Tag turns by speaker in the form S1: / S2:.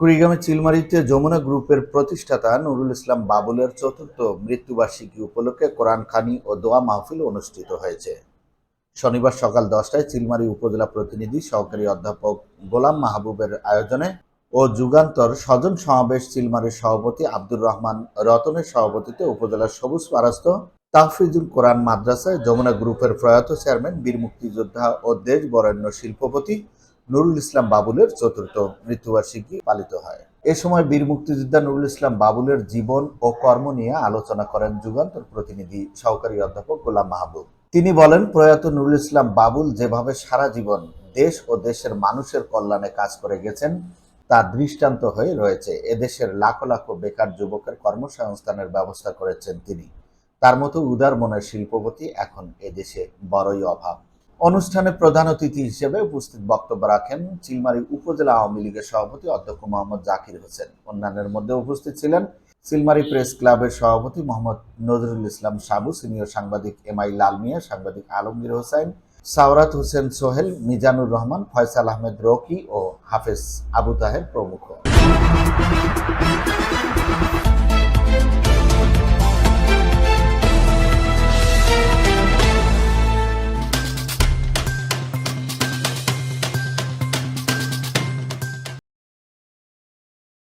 S1: কুড়িগ্রামের চিলমারীতে যমুনা গ্রুপের প্রতিষ্ঠাতা নুরুল ইসলাম বাবুলের চতুর্থ মৃত্যুবার্ষিকী উপলক্ষে কোরআন খানি ও দোয়া মাহফিল অনুষ্ঠিত হয়েছে। শনিবার সকাল 10টায় চিলমারী উপজেলা প্রতিনিধি সহকারী অধ্যাপক গোলাম মাহবুবের আয়োজনে ও যুগান্তর স্বজন সমাবেশ চিলমারীর সভাপতি আব্দুর রহমান রতনের সভাপতিত্বে উপজেলার সবুজ পারাস্ত তাহফিজুল কোরআন মাদ্রাসায় যমুনা গ্রুপের প্রয়াত চেয়ারম্যান বীর মুক্তিযোদ্ধা ও দেশ বরেণ্য শিল্পপতি নুরুল ইসলাম বাবুলের চতুর্থ মৃত্যুবার্ষিকী পালিত হয়। এ সময় বীর মুক্তিযোদ্ধা নুরুল ইসলাম বাবুলের জীবন ও কর্ম নিয়ে আলোচনা করেন যুগান্তর প্রতিনিধি সহকারী অধ্যাপক গোলাম মাহবুব। তিনি বলেন, প্রয়াত নুরুল ইসলাম বাবুল যেভাবে সারা জীবন দেশ ও দেশের মানুষের কল্যাণে কাজ করে গেছেন তা দৃষ্টান্ত হয়ে রয়েছে। এদেশের লাখো লাখো বেকার যুবকের কর্মসংস্থানের ব্যবস্থা করেছেন তিনি। তার মতো উদার মনের শিল্পপতি এখন এদেশে বড়ই অভাব। অনুষ্ঠানে প্রধান অতিথি হিসেবে উপস্থিত বক্তব্য রাখেন চিলমারী উপজেলা আওয়ামী লীগের সভাপতি অধ্যক্ষ মোহাম্মদ জাকির হোসেন। অন্যান্যের মধ্যে উপস্থিত ছিলেন চিলমারী প্রেস ক্লাবের সভাপতি মোহাম্মদ নজরুল ইসলাম সাবু, সিনিয়র সাংবাদিক এমআই লাল মিয়া, সাংবাদিক আলমগীর হোসেন, সাওরাত হোসেন সোহেল, মিজানুর রহমান, ফয়সাল আহমেদ রকি ও হাফেজ আবু তাহের প্রমুখ।